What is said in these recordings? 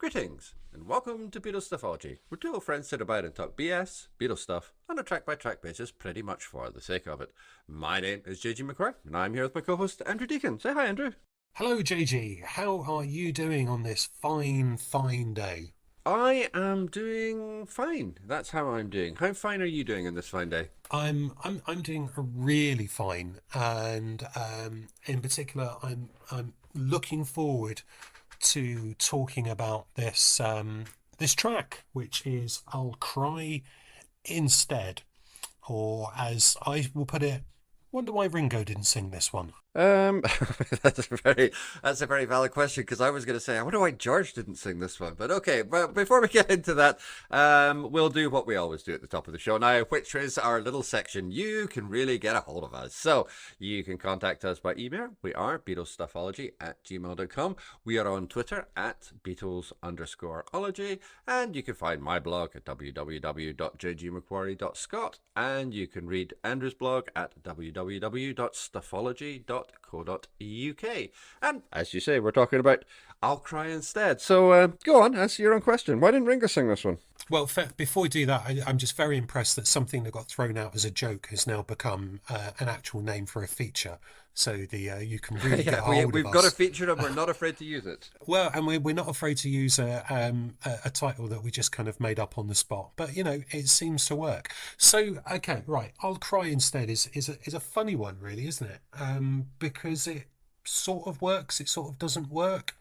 Greetings, and welcome to Beatles Stuffology, where two old friends sit about and talk BS, Beatles stuff, on a track-by-track basis, pretty much for the sake of it. My name is JG McQuarrie, and I'm here with my co-host Andrew Deacon. Say hi, Andrew. Hello, JG. How are you doing on this fine, fine day? I am doing fine. That's how I'm doing. How fine are you doing on this fine day? I'm doing really fine, and in particular, I'm looking forward to talking about this track, which is "I'll Cry Instead," or as I will put it, wonder why Ringo didn't sing this one. Um, that's a very valid question because I was going to say I wonder why George didn't sing this one, but okay. But before we get into that, we'll do what we always do at the top of the show now, which is our little section. You can really get a hold of us, so you can contact us by email. We are BeatlesStuffology@gmail.com. We are on Twitter at Beatles_ology, and you can find my blog at www.jgmcquarrie.scot, and you can read Andrew's blog at www.stuffology.com .co.uk. And as you say, we're talking about I'll Cry Instead. So go on, answer your own question. Why didn't Ringo sing this one? Well, before we do that, I'm just very impressed that something that got thrown out as a joke has now become an actual name for a feature. So you can really get Yeah, a hold of we've got a us. feature and we're not afraid to use it. Well, and we're not afraid to use a title that we just kind of made up on the spot. But it seems to work. So okay, right. I'll Cry Instead is a funny one, really, isn't it? Because it sort of works, it sort of doesn't work.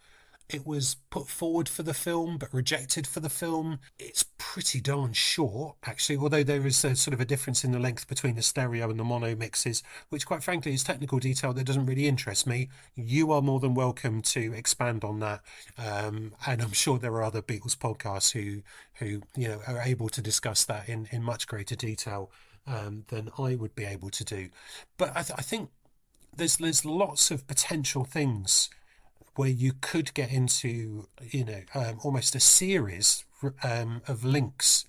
It was put forward for the film, but rejected for the film. It's pretty darn short, actually, although there is a sort of a difference in the length between the stereo and the mono mixes, which, quite frankly, is technical detail that doesn't really interest me. You are more than welcome to expand on that. And I'm sure there are other Beatles podcasts who are able to discuss that in much greater detail than I would be able to do. But I think there's lots of potential things where you could get into, almost a series of links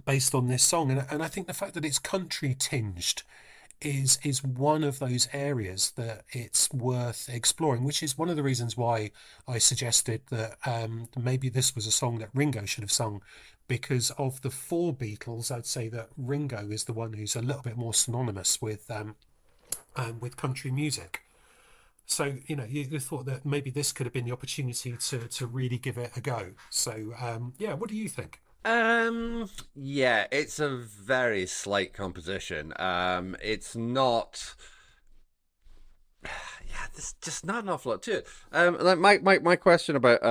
based on this song. And I think the fact that it's country tinged is one of those areas that it's worth exploring, which is one of the reasons why I suggested that maybe this was a song that Ringo should have sung. Because of the four Beatles, I'd say that Ringo is the one who's a little bit more synonymous with country music. So, you thought that maybe this could have been the opportunity to really give it a go. So, yeah, what do you think? Yeah, it's a very slight composition. It's not. Yeah, there's just not an awful lot to it. Like my question about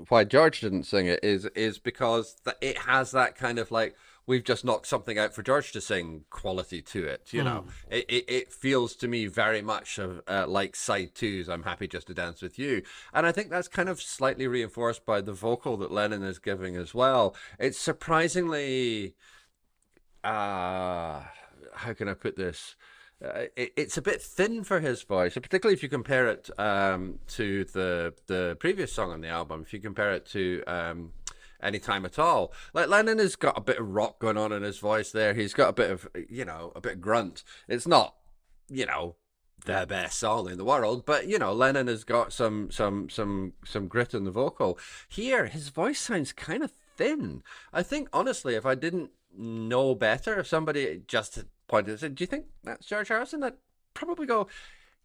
why George didn't sing it is because it has that kind of like we've just knocked something out for George to sing quality to it. Hmm. It feels to me very much of like side twos. I'm happy just to dance with you, and I think that's kind of slightly reinforced by the vocal that Lennon is giving as well. It's surprisingly how can I put this? It's a bit thin for his voice, particularly if you compare it to the previous song on the album. If you compare it to Anytime at All, like Lennon has got a bit of rock going on in his voice there. He's got a bit of a bit of grunt. It's not you know the best song in the world, but Lennon has got some grit in the vocal. Here, his voice sounds kind of thin. I think honestly, if I didn't know better, if somebody just had pointed and said, "Do you think that's George Harrison?" I'd probably go,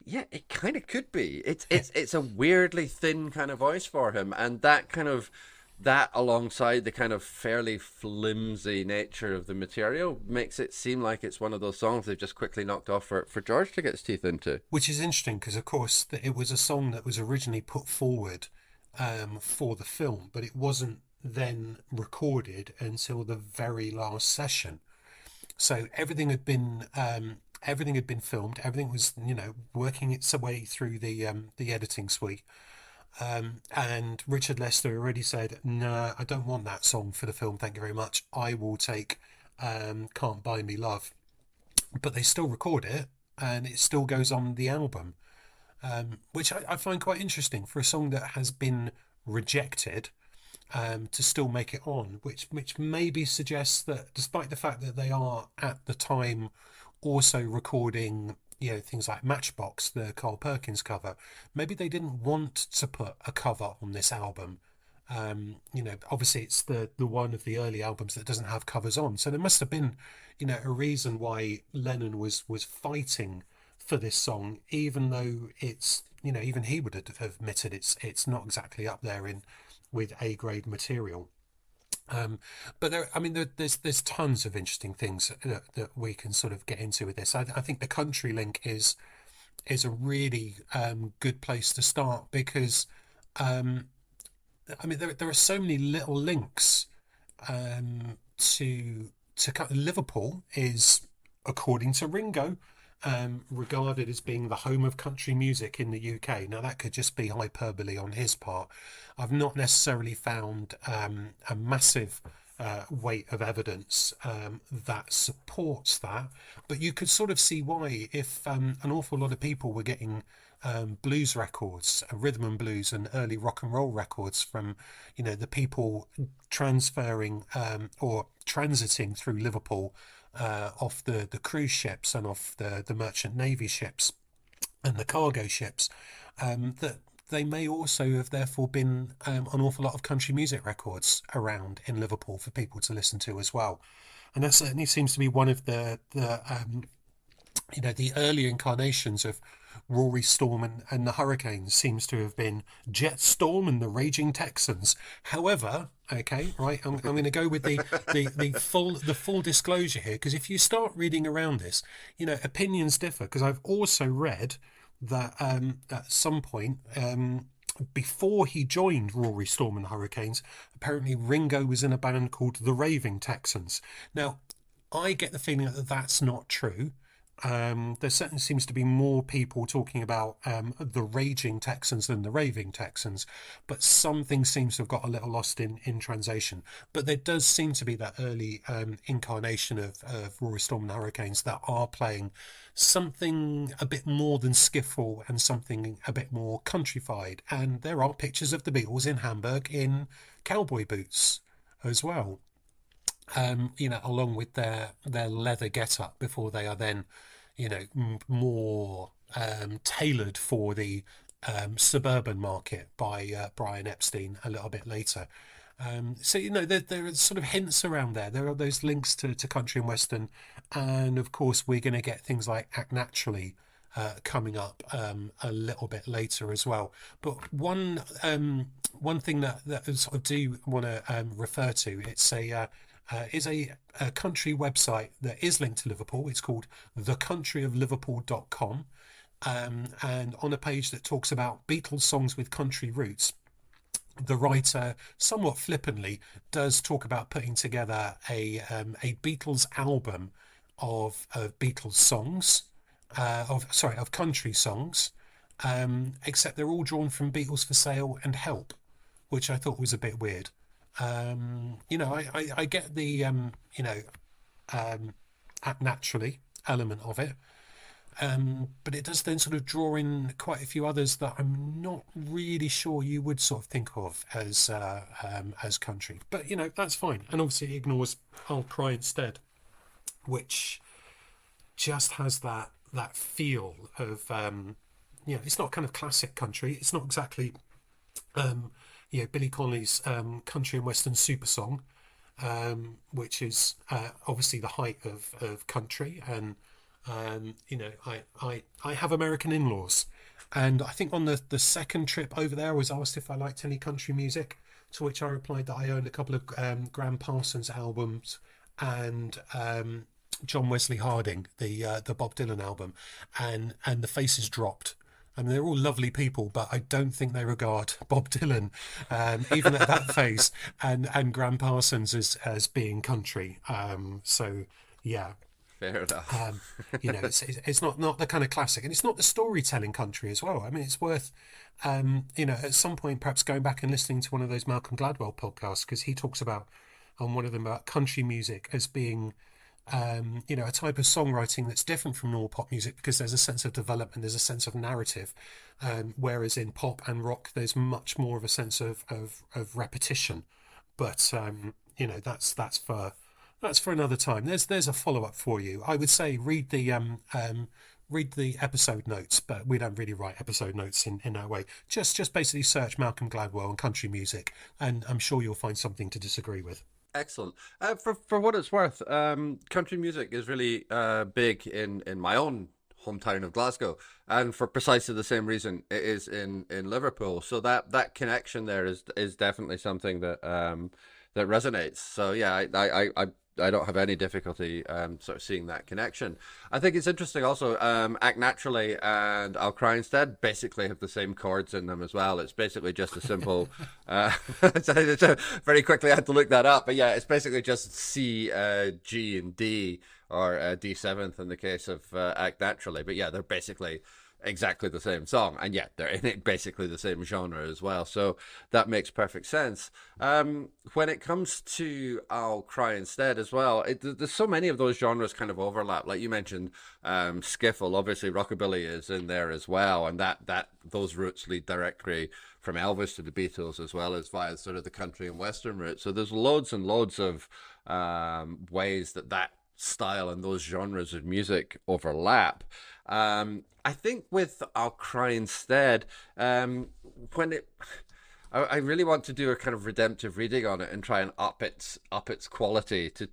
"Yeah, it kind of could be." It's a weirdly thin kind of voice for him, and that alongside the kind of fairly flimsy nature of the material makes it seem like it's one of those songs they've just quickly knocked off for George to get his teeth into. Which is interesting because, of course, it was a song that was originally put forward for the film, but it wasn't then recorded until the very last session. So everything had been filmed. Everything was working its way through the editing suite. And Richard Lester already said, "No, I don't want that song for the film. Thank you very much. I will take Can't Buy Me Love." But they still record it, and it still goes on the album, which I find quite interesting for a song that has been rejected to still make it on, which maybe suggests that despite the fact that they are at the time also recording things like Matchbox, the Carl Perkins cover. Maybe they didn't want to put a cover on this album. Obviously it's the one of the early albums that doesn't have covers on. So there must have been, a reason why Lennon was fighting for this song, even though it's, even he would have admitted it's not exactly up there in with A grade material. But there's tons of interesting things that we can sort of get into with this. I think the country link is a really good place to start, because there are so many little links to Liverpool is, according to Ringo, regarded as being the home of country music in the UK. Now, that could just be hyperbole on his part. I've not necessarily found a massive weight of evidence that supports that, but you could sort of see why, if an awful lot of people were getting blues records, rhythm and blues and early rock and roll records from, the people transferring or transiting through Liverpool off the cruise ships and off the merchant navy ships and the cargo ships, that they may also have therefore been an awful lot of country music records around in Liverpool for people to listen to as well. And that certainly seems to be one of the early incarnations of Rory Storm and the Hurricanes seems to have been Jet Storm and the Raging Texans. However, okay, right, I'm going to go with the full disclosure here, because if you start reading around this, opinions differ. Because I've also read that at some point before he joined Rory Storm and the Hurricanes, apparently Ringo was in a band called the Raving Texans. Now, I get the feeling that that's not true. There certainly seems to be more people talking about the Raging Texans than the Raving Texans, but something seems to have got a little lost in translation. But there does seem to be that early incarnation of Rory Storm and the Hurricanes that are playing something a bit more than skiffle and something a bit more countrified. And there are pictures of the Beatles in Hamburg in cowboy boots as well. Along with their leather get-up before they are then, more tailored for the suburban market by Brian Epstein a little bit later. There are sort of hints around there. There are those links to country and western, and of course we're going to get things like Act Naturally coming up a little bit later as well. But one thing that I sort of do want to refer to, it's is a country website that is linked to Liverpool. It's called thecountryofliverpool.com, and on a page that talks about Beatles songs with country roots, the writer, somewhat flippantly, does talk about putting together a Beatles album of Beatles songs, of country songs, except they're all drawn from Beatles for Sale and Help, which I thought was a bit weird. I get the Act Naturally element of it, but it does then sort of draw in quite a few others that I'm not really sure you would sort of think of as country. But that's fine, and obviously it ignores I'll Cry Instead, which just has that feel of it's not kind of classic country. It's not exactly Billy Connolly's country and western super song, which is obviously the height of country. And I have American in-laws, and I think on the second trip over there I was asked if I liked any country music, to which I replied that I owned a couple of Graham Parsons albums and John Wesley Harding, the Bob Dylan album, and the faces dropped. I mean, they're all lovely people, but I don't think they regard Bob Dylan, even at that phase, and Graham Parsons as being country. So, yeah. Fair enough. It's not the kind of classic, and it's not the storytelling country as well. I mean, it's worth, at some point perhaps going back and listening to one of those Malcolm Gladwell podcasts, because he talks about on one of them about country music as being a type of songwriting that's different from normal pop music, because there's a sense of development, there's a sense of narrative, whereas in pop and rock there's much more of a sense of repetition. But that's for another time. There's a follow-up for you. I would say read the read the episode notes, but we don't really write episode notes in that way. Just basically search Malcolm Gladwell and country music, and I'm sure you'll find something to disagree with. Excellent. For what it's worth, country music is really big in my own hometown of Glasgow, and for precisely the same reason it is in Liverpool. So that connection there is definitely something that resonates. So yeah, I don't have any difficulty sort of seeing that connection. I think it's interesting also. Act Naturally and I'll Cry Instead basically have the same chords in them as well. It's basically just a simple. Very quickly I had to look that up, but yeah, it's basically just C, G, and D, or D7th in the case of Act Naturally. But yeah, they're basically exactly the same song, and yet they're in basically the same genre as well, so that makes perfect sense. When it comes to I'll Cry Instead as well, there's so many of those genres kind of overlap. Like you mentioned, skiffle, obviously rockabilly is in there as well, and that those roots lead directly from Elvis to the Beatles, as well as via sort of the country and western route. So there's loads and loads of ways that style and those genres of music overlap. I think with I'll Cry Instead, when it, I really want to do a kind of redemptive reading on it and try and up its quality to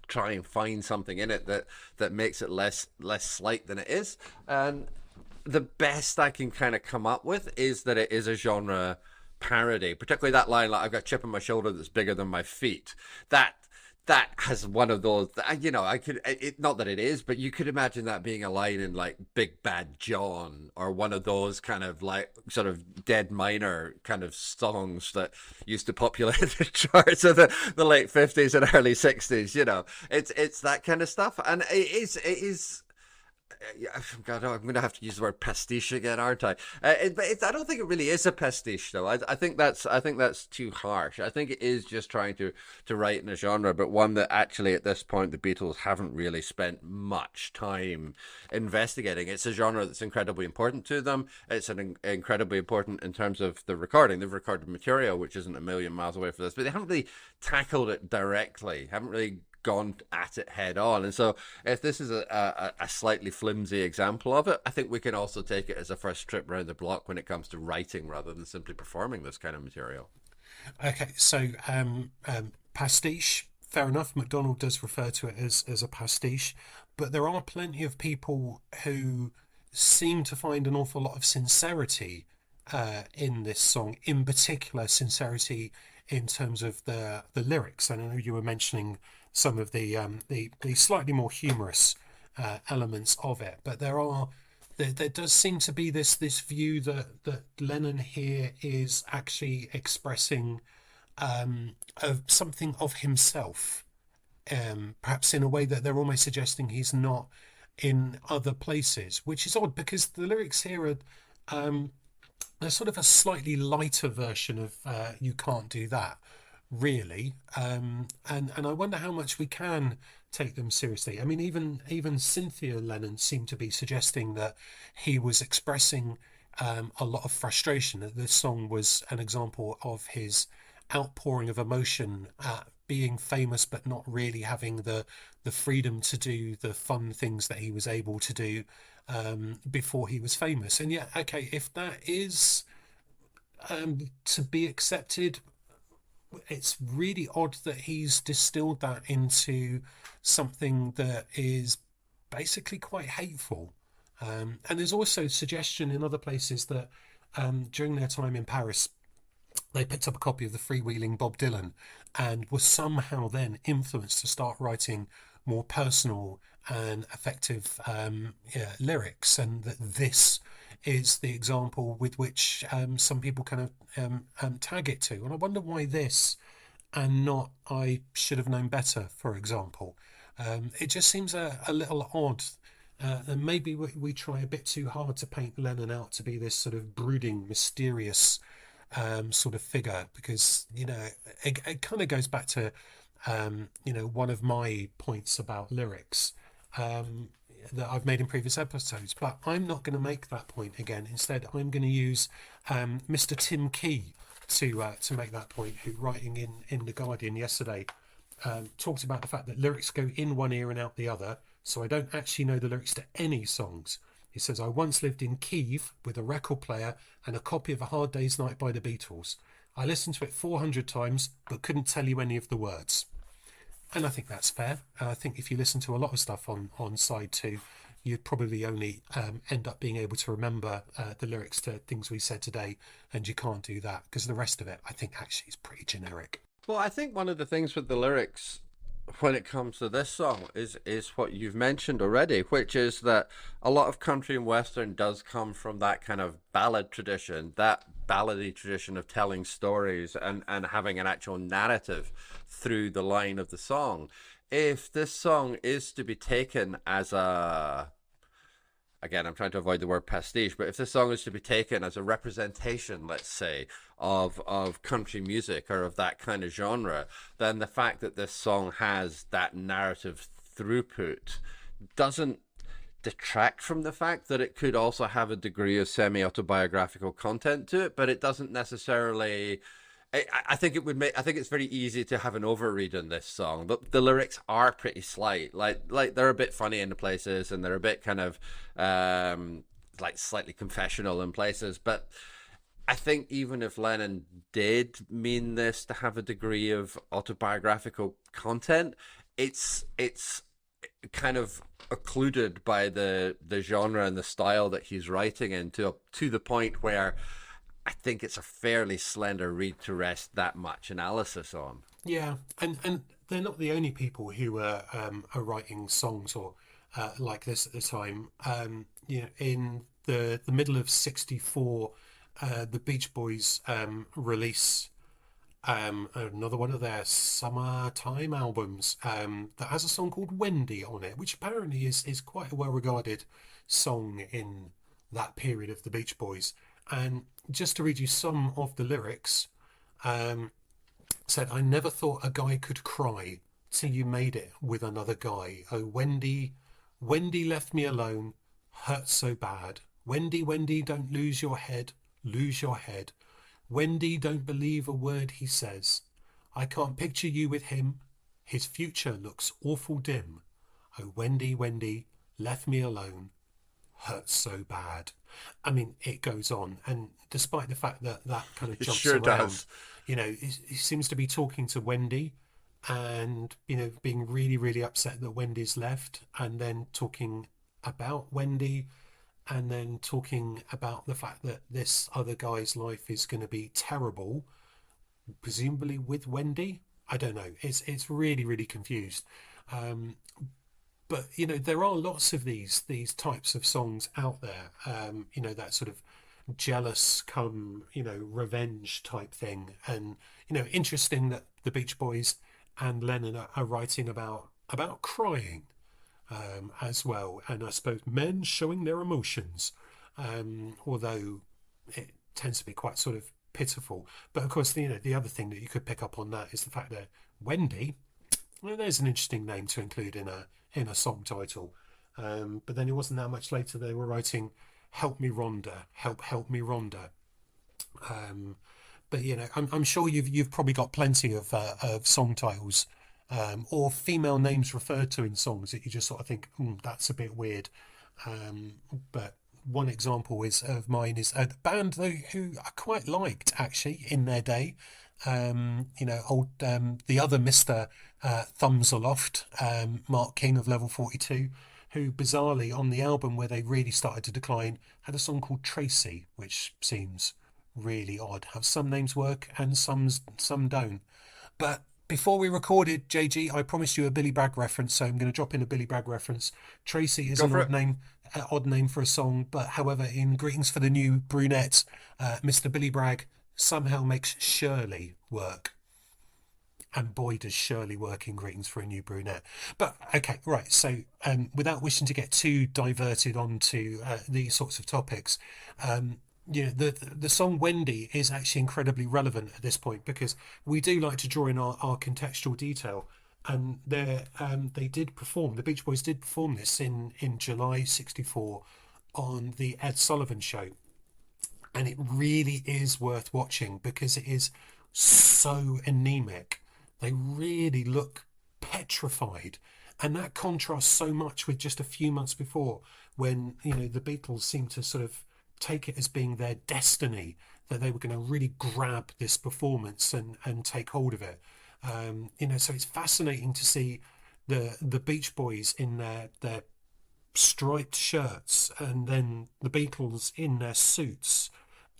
try and find something in it that makes it less slight than it is. And the best I can kind of come up with is that it is a genre parody, particularly that line, like, I've got a chip on my shoulder that's bigger than my feet. That has one of those, I could, not that it is, but you could imagine that being a line in like Big Bad John, or one of those kind of like sort of Dead Minor kind of songs that used to populate the charts of the late 50s and early 60s. It's that kind of stuff. And it is God, I'm going to have to use the word pastiche again, aren't I? I don't think it really is a pastiche, though. I think that's too harsh. I think it is just trying to write in a genre, but one that actually at this point the Beatles haven't really spent much time investigating. It's a genre that's incredibly important to them. It's incredibly important in terms of the recording. They've recorded material which isn't a million miles away from this, but they haven't really tackled it directly. Haven't really gone at it head on. And so if this is a slightly flimsy example of it, I think we can also take it as a first trip around the block when it comes to writing rather than simply performing this kind of material. Okay, so pastiche, fair enough. MacDonald does refer to it as a pastiche, but there are plenty of people who seem to find an awful lot of sincerity in this song, in particular sincerity in terms of the lyrics. And I know you were mentioning some of the slightly more humorous elements of it, but there does seem to be this view that Lennon here is actually expressing of something of himself, perhaps in a way that they're almost suggesting he's not in other places, which is odd because the lyrics here are they're sort of a slightly lighter version of "You Can't Do That," really, and I wonder how much we can take them seriously. I mean, even Cynthia Lennon seemed to be suggesting that he was expressing a lot of frustration, that this song was an example of his outpouring of emotion at being famous but not really having the freedom to do the fun things that he was able to do before he was famous. And yeah, okay, if that is to be accepted, it's really odd that he's distilled that into something that is basically quite hateful. And there's also suggestion in other places that during their time in Paris, they picked up a copy of the freewheeling Bob Dylan and were somehow then influenced to start writing more personal and effective lyrics, and that this is the example with which some people kind of tag it to. And I wonder why this and not "I Should Have Known Better," for example. It just seems a little odd. And maybe we try a bit too hard to paint Lennon out to be this sort of brooding, mysterious sort of figure, because it kind of goes back to one of my points about lyrics that I've made in previous episodes, but I'm not going to make that point again. Instead, I'm going to use Mr. Tim Key to make that point, who, writing in The Guardian yesterday, talked about the fact that lyrics go in one ear and out the other. so I don't actually know the lyrics to any songs. He says, I once lived in Kiev with a record player and a copy of A Hard Day's Night by the Beatles. I listened to it 400 times, but couldn't tell you any of the words. And I think that's fair. I think if you listen to a lot of stuff on side two, you'd probably only end up being able to remember the lyrics to things we said today, and you can't do that because the rest of it, I think, actually is pretty generic. Well, I think one of the things with the lyrics when it comes to this song is what you've mentioned already, which is that a lot of country and western does come from that kind of ballad tradition, that ballady tradition of telling stories and having an actual narrative through the line of the song. If this song is to be taken as a, again, I'm trying to avoid the word pastiche, but if this song is to be taken as a representation, let's say, of country music or of that kind of genre, then the fact that this song has that narrative throughput doesn't detract from the fact that it could also have a degree of semi-autobiographical content to it, but it doesn't necessarily. I think it would make. I think it's very easy to have an overread on this song. The lyrics are pretty slight. Like they're a bit funny in the places, and they're a bit kind of like slightly confessional in places. But I think even if Lennon did mean this to have a degree of autobiographical content, it's kind of occluded by the genre and the style that he's writing in to the point where I think it's a fairly slender read to rest that much analysis on. Yeah, and they're not the only people who are writing songs or like this at the time. In the middle of '64, the Beach Boys release another one of their summertime albums that has a song called Wendy on it, which apparently is quite a well-regarded song in that period of the Beach Boys. And just to read you some of the lyrics, said, I never thought a guy could cry till you made it with another guy. Oh, Wendy, Wendy left me alone, hurt so bad. Wendy, Wendy, don't lose your head, lose your head. Wendy, don't believe a word he says. I can't picture you with him. His future looks awful dim. Oh, Wendy, Wendy, left me alone, hurts so bad. I mean, it goes on, and despite the fact that that kind of It jumps sure around, does. he seems to be talking to Wendy, and being really, really upset that Wendy's left, and then talking about Wendy, and then talking about the fact that this other guy's life is going to be terrible, presumably with Wendy. I don't know. It's really, really confused. Um, but there are lots of these types of songs out there, that sort of jealous come revenge type thing. And interesting that the Beach Boys and Lennon are writing about crying as well, and I suppose men showing their emotions, although it tends to be quite sort of pitiful. But of course, the other thing that you could pick up on that is the fact that Wendy, well, there's an interesting name to include in a song title. But then it wasn't that much later they were writing "Help Me Rhonda," help me Rhonda. But I'm sure you've probably got plenty of song titles or female names referred to in songs that you just sort of think, that's a bit weird. But one example of mine is a band who I quite liked actually in their day. The other Mr. Thumbs Aloft, Mark King of Level 42, who bizarrely on the album where they really started to decline had a song called Tracy, which seems really odd. How some names work and some don't. But before we recorded, JG, I promised you a Billy Bragg reference, so I'm going to drop in a Billy Bragg reference. Tracy is an odd name for a song, but however, in Greetings for the New Brunette, Mr. Billy Bragg somehow makes Shirley work. And boy, does Shirley work in Greetings for a New Brunette. But okay, right. So without wishing to get too diverted onto these sorts of topics, the song Wendy is actually incredibly relevant at this point, because we do like to draw in our contextual detail. And they did perform, the Beach Boys did perform this in July '64 on the Ed Sullivan Show. And it really is worth watching because it is so anemic. They really look petrified. and that contrasts so much with just a few months before, when the Beatles seemed to sort of take it as being their destiny that they were going to really grab this performance and take hold of it. So it's fascinating to see the Beach Boys in their striped shirts, and then the Beatles in their suits,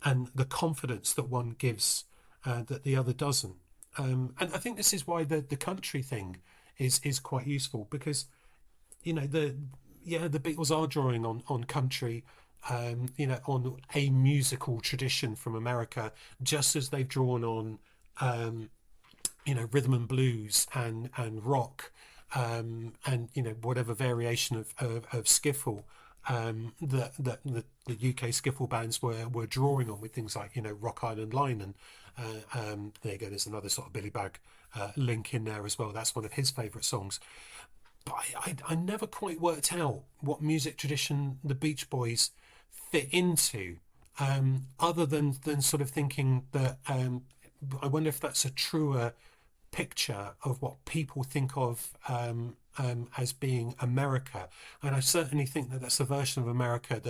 and the confidence that one gives that the other doesn't. And I think this is why the country thing is quite useful, because the Beatles are drawing on country, on a musical tradition from America, just as they've drawn on rhythm and blues and rock, and whatever variation of skiffle that the UK skiffle bands were drawing on, with things like Rock Island Line, and there you go. There's another sort of Billy Bragg link in there as well. That's one of his favourite songs. But I never quite worked out what music tradition the Beach Boys fit into, other than sort of thinking that I wonder if that's a truer picture of what people think of as being America. And I certainly think that that's a version of America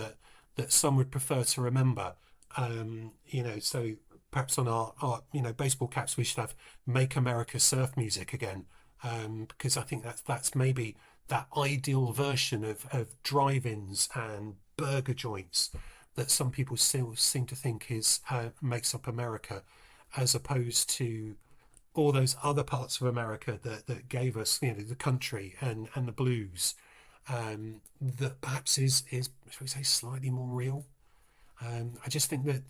that some would prefer to remember. So perhaps on our baseball caps we should have "Make America Surf Music Again," because I think that's maybe that ideal version of drive-ins and burger joints that some people still seem to think is makes up America, as opposed to all those other parts of America that gave us the country and the blues, that perhaps is shall we say slightly more real. I just think that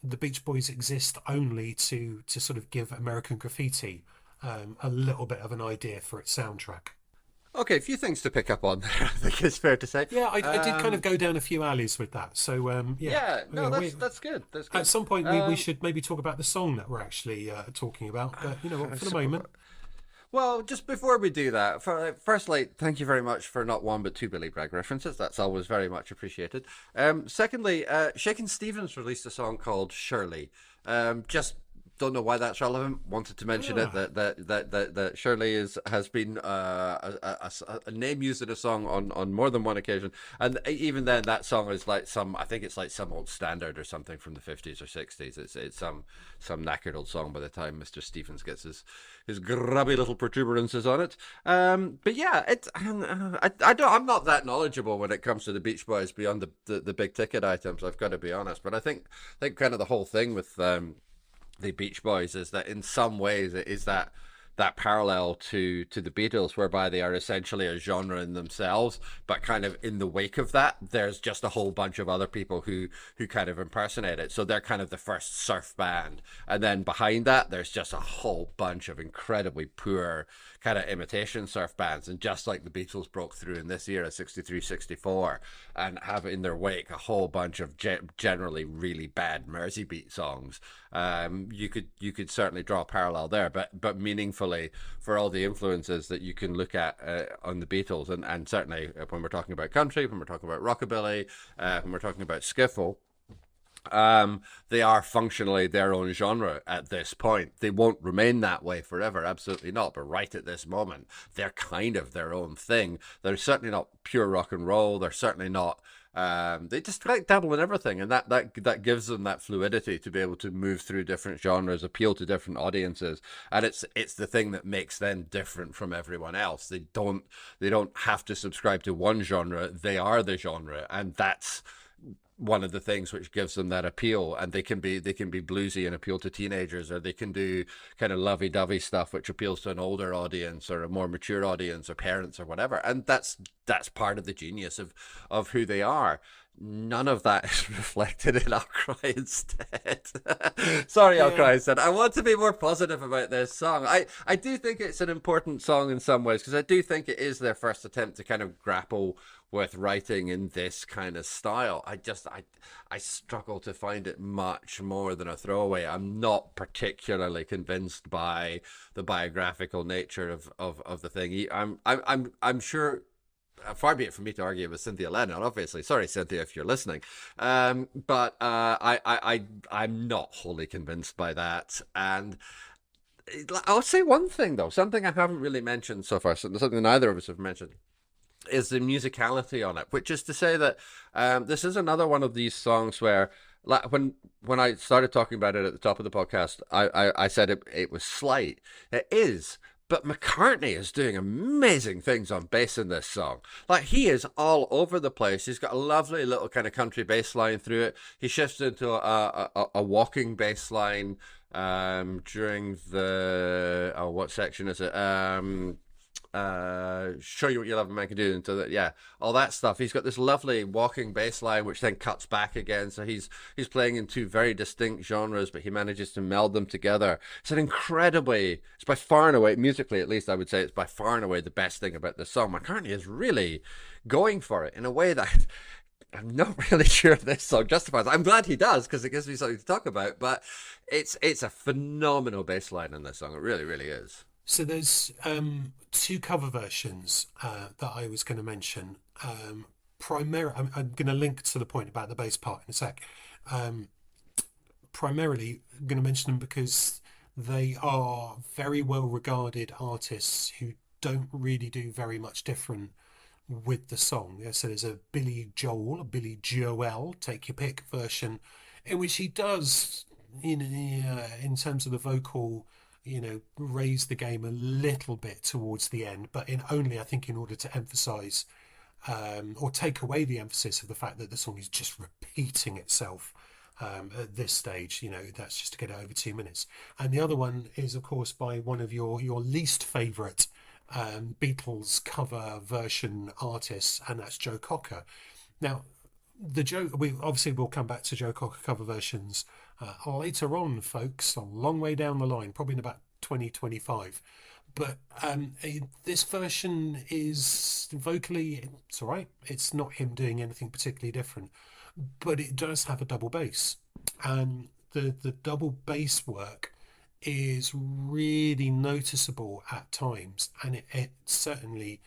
the Beach Boys exist only to sort of give American Graffiti a little bit of an idea for its soundtrack. Okay, a few things to pick up on there, I think it's fair to say. Yeah, I did kind of go down a few alleys with that. So yeah, no, that's good. That's good. At some point, we should maybe talk about the song that we're actually talking about. But for the moment. Well, just before we do that, firstly, thank you very much for not one but two Billy Bragg references. That's always very much appreciated. Secondly, Shakin' Stevens released a song called Shirley. Just don't know why that's relevant. Wanted to mention it that Shirley has been a name used in a song on more than one occasion, and even then that song is like I think it's like some old standard or something from the 50s or 60s. It's some knackered old song by the time Mr. Stevens gets his grubby little protuberances on it. But yeah, I'm not that knowledgeable when it comes to the Beach Boys beyond the big ticket items. I've got to be honest, but I think kind of the whole thing with the Beach Boys is that in some ways it is that parallel to the Beatles, whereby they are essentially a genre in themselves, but kind of in the wake of that there's just a whole bunch of other people who kind of impersonate it. So they're kind of the first surf band, and then behind that there's just a whole bunch of incredibly poor kind of imitation surf bands. And just like the Beatles broke through in this era, 63, 64, and have in their wake a whole bunch of generally really bad Mersey beat songs, you could certainly draw a parallel there, but meaningfully for all the influences that you can look at on the Beatles, and certainly when we're talking about country, when we're talking about rockabilly, when we're talking about skiffle, they are functionally their own genre at this point. They won't remain that way forever, absolutely not, but right at this moment they're kind of their own thing. They're certainly not pure rock and roll. They're certainly not they just like dabble in everything, and that gives them that fluidity to be able to move through different genres, appeal to different audiences, and it's the thing that makes them different from everyone else. They don't have to subscribe to one genre. They are the genre, and that's one of the things which gives them that appeal. And they can be bluesy and appeal to teenagers, or they can do kind of lovey-dovey stuff which appeals to an older audience or a more mature audience or parents or whatever. And that's part of the genius of who they are. None of that is reflected in I'll Cry Instead. Sorry, yeah. I'll Cry Instead. I want to be more positive about this song. I do think it's an important song in some ways, because I do think it is their first attempt to kind of grapple with writing in this kind of style. I struggle to find it much more than a throwaway. I'm not particularly convinced by the biographical nature of the thing. I'm sure, far be it from me to argue with Cynthia Lennon, obviously. Sorry, Cynthia, if you're listening. But I'm not wholly convinced by that. And I'll say one thing though, something I haven't really mentioned so far, something neither of us have mentioned, is the musicality on it, which is to say that this is another one of these songs where, like, when I started talking about it at the top of the podcast, I said it was slight. It is. But McCartney is doing amazing things on bass in this song. Like, he is all over the place. He's got a lovely little kind of country bass line through it. He shifts into a walking bass line during the, oh, what section is it? Show you what your loving man can do, into that, yeah, all that stuff. He's got this lovely walking bass line which then cuts back again, so he's playing in two very distinct genres, but he manages to meld them together. It's by far and away, musically at least, I would say it's by far and away the best thing about this song. McCartney is really going for it in a way that I'm not really sure this song justifies. I'm glad he does, because it gives me something to talk about, but it's a phenomenal bass line in this song. It really, really is. So there's two cover versions that I was going to mention. I'm going to link to the point about the bass part in a sec. Primarily, I'm going to mention them because they are very well regarded artists who don't really do very much different with the song. Yeah, so there's a Billy Joel, take your pick version, in which he does, in terms of the vocal, raise the game a little bit towards the end, but I think, in order to emphasize or take away the emphasis of the fact that the song is just repeating itself at this stage. That's just to get it over 2 minutes. And the other one is, of course, by one of your least favorite Beatles cover version artists, and that's Joe Cocker. Now, we'll come back to Joe Cocker cover versions later on, folks, a long way down the line, probably in about 2025. But this version is vocally, it's all right. It's not him doing anything particularly different, but it does have a double bass, and the double bass work is really noticeable at times, and it certainly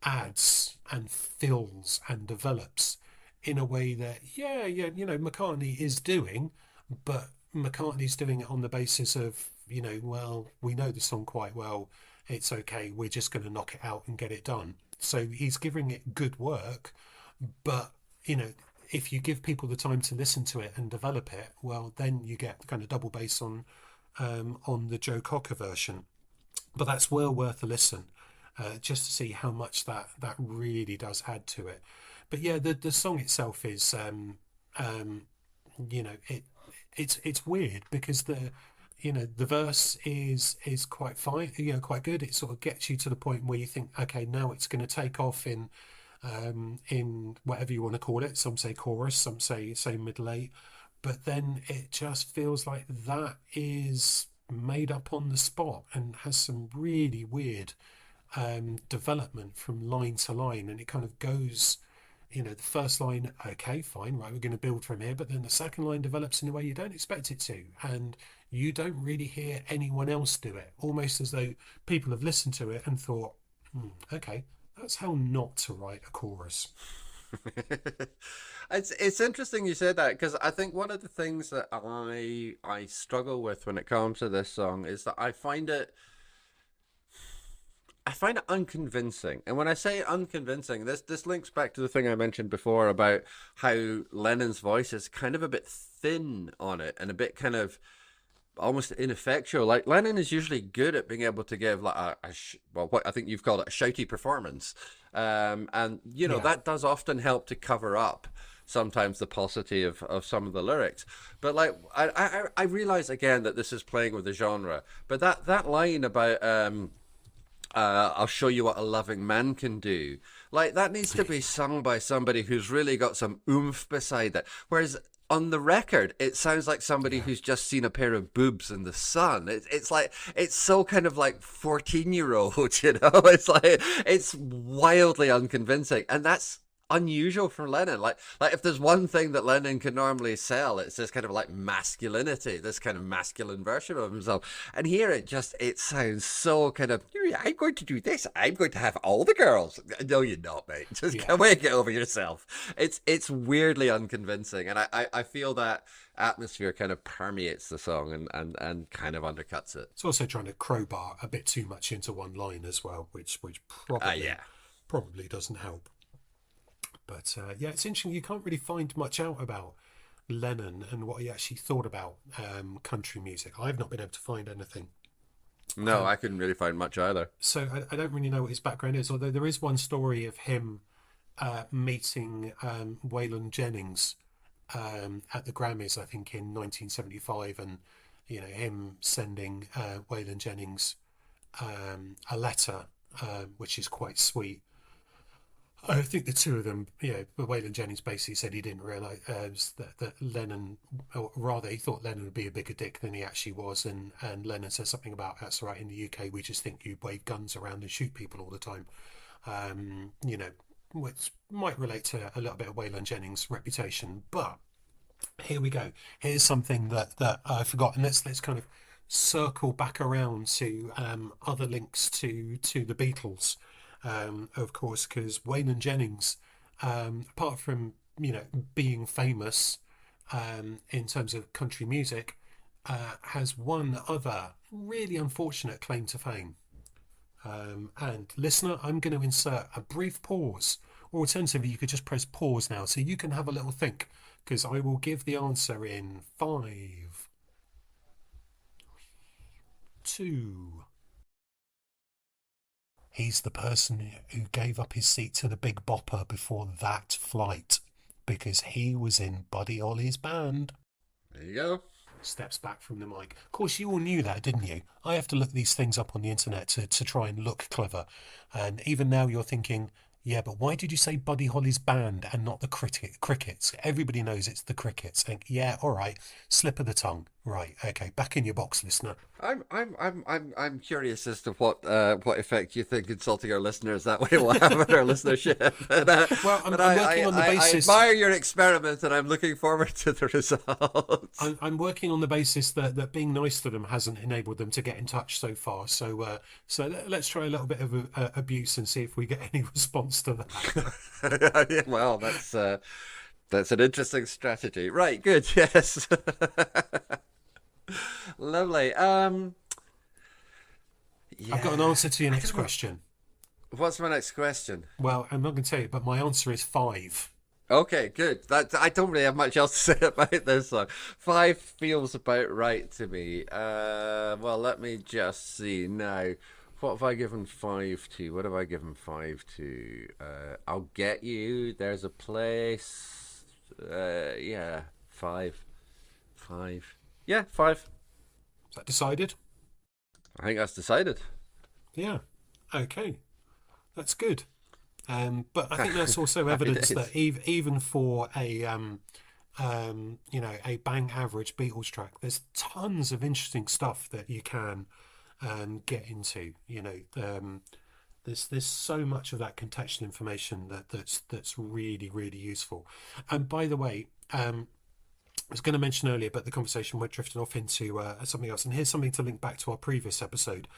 adds and fills and develops in a way that, McCartney is doing, but McCartney's doing it on the basis of, well, we know the song quite well, it's okay, we're just going to knock it out and get it done. So he's giving it good work, but, if you give people the time to listen to it and develop it, well, then you get kind of double bass on the Joe Cocker version. But that's well worth a listen, just to see how much that really does add to it. But yeah, the song itself is, it's weird, because the verse is quite fine, quite good. It sort of gets you to the point where you think, okay, now it's going to take off in whatever you want to call it. Some say chorus, some say middle eight, but then it just feels like that is made up on the spot and has some really weird development from line to line, and it kind of goes, the first line, okay, fine, right, we're going to build from here, but then the second line develops in a way you don't expect it to, and you don't really hear anyone else do it, almost as though people have listened to it and thought, okay, that's how not to write a chorus. It's interesting you said that, because I think one of the things that I struggle with when it comes to this song is that I find it unconvincing. And when I say unconvincing, this links back to the thing I mentioned before about how Lennon's voice is kind of a bit thin on it and a bit kind of almost ineffectual. Like, Lennon is usually good at being able to give like what I think you've called it a shouty performance, and that does often help to cover up sometimes the paucity of some of the lyrics. But like, I realize again that this is playing with the genre, but that line about I'll show you what a loving man can do, like, that needs to be sung by somebody who's really got some oomph beside it, whereas on the record, it sounds like somebody who's just seen a pair of boobs in the sun. It's like, it's so kind of like 14-year-old, It's like, it's wildly unconvincing. And that's unusual for Lennon. Like if there's one thing that Lennon can normally sell, it's this kind of like masculinity, this kind of masculine version of himself. And here it sounds so kind of, I'm going to do this. I'm going to have all the girls. No, you're not, mate. Just Yeah. come away and get over yourself. It's weirdly unconvincing, and I feel that atmosphere kind of permeates the song and kind of undercuts it. It's also trying to crowbar a bit too much into one line as well, which Yeah. probably doesn't help. But yeah, it's interesting. You can't really find much out about Lennon and what he actually thought about country music. I've not been able to find anything. No, I couldn't really find much either. So I don't really know what his background is, although there is one story of him meeting Waylon Jennings at the Grammys, I think in 1975, and him sending Waylon Jennings a letter, which is quite sweet. I think the two of them, but Waylon Jennings basically said he didn't realise that Lennon, or rather he thought Lennon would be a bigger dick than he actually was, and Lennon says something about, that's right, in the UK we just think you wave guns around and shoot people all the time, which might relate to a little bit of Waylon Jennings' reputation. But here we go. Here's something that I forgot, and let's kind of circle back around to other links to the Beatles. Of course, because Waylon Jennings, apart from being famous in terms of country music, has one other really unfortunate claim to fame. And listener, I'm going to insert a brief pause, or alternatively, you could just press pause now, so you can have a little think, because I will give the answer in 5, 2. He's the person who gave up his seat to the Big Bopper before that flight, because he was in Buddy Holly's band. There you go. Steps back from the mic. Of course, you all knew that, didn't you? I have to look these things up on the internet to try and look clever. And even now you're thinking, yeah, but why did you say Buddy Holly's band and not the Crickets? Everybody knows it's the Crickets. Think, yeah, all right, slip of the tongue. Right, okay, back in your box, listener. I'm curious as to what effect you think insulting our listeners that way will have on our listenership. Well, I'm working on the basis. I admire your experiment, and I'm looking forward to the results. I'm working on the basis that being nice to them hasn't enabled them to get in touch so far. So let's try a little bit of abuse and see if we get any response to that. Yeah, well, that's an interesting strategy. Right, good, yes. Lovely. Yeah. I've got an answer to your next question. What's my next question? Well, I'm not going to tell you, but my answer is 5. Okay, good. I don't really have much else to say about this song. 5 feels about right to me. Well, let me just see now. What have I given 5 to? What have I given 5 to? I'll Get You. There's a Place. Yeah, 5. 5. Yeah, 5. Is that decided? I think that's decided. Yeah. Okay. That's good. But I think that's also evidence that even for a a bang average Beatles track, there's tons of interesting stuff that you can get into. There's so much of that contextual information that's really, really useful. And by the way, I was going to mention earlier, but the conversation went drifting off into something else. And here's something to link back to our previous episode,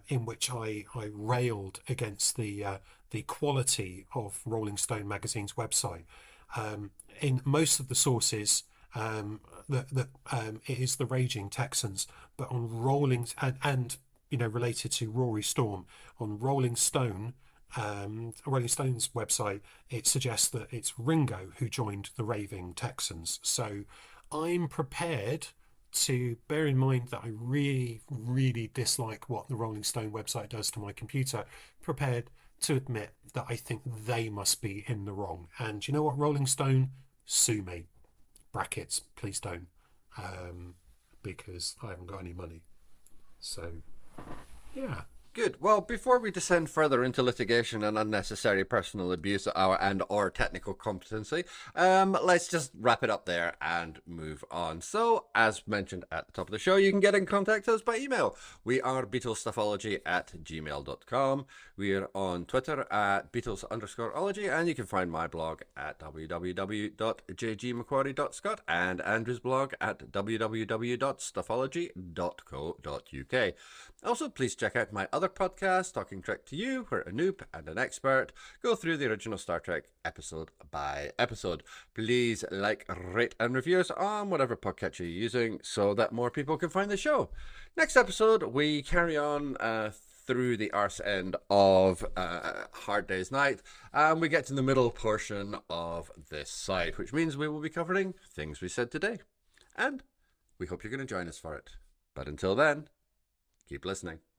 in which I railed against the quality of Rolling Stone magazine's website. In most of the sources, it is the Raging Texans, but on Rolling and related to Rory Storm on Rolling Stone's website, it suggests that it's Ringo who joined the Raving Texans. So I'm prepared to bear in mind that I really, really dislike what the Rolling Stone website does to my computer, prepared to admit that I think they must be in the wrong. And you know what, Rolling Stone? Sue me. Brackets, please don't. Because I haven't got any money. So, yeah. Good. Well, before we descend further into litigation and unnecessary personal abuse or technical competency, let's just wrap it up there and move on. So, as mentioned at the top of the show, you can get in contact with us by email. We are BeatlesStuffology@gmail.com. We are on Twitter at Beatles_ology, and you can find my blog at www.jgmcquarrie.scot and Andrew's blog at www.stuffology.co.uk. Also, please check out my other podcast, Talking Trek to You, where a noob and an expert go through the original Star Trek episode by episode. Please like, rate, and review us on whatever podcatcher you're using so that more people can find the show. Next episode, we carry on through the arse end of Hard Day's Night, and we get to the middle portion of this side, which means we will be covering things we said today. And we hope you're going to join us for it. But until then, keep listening.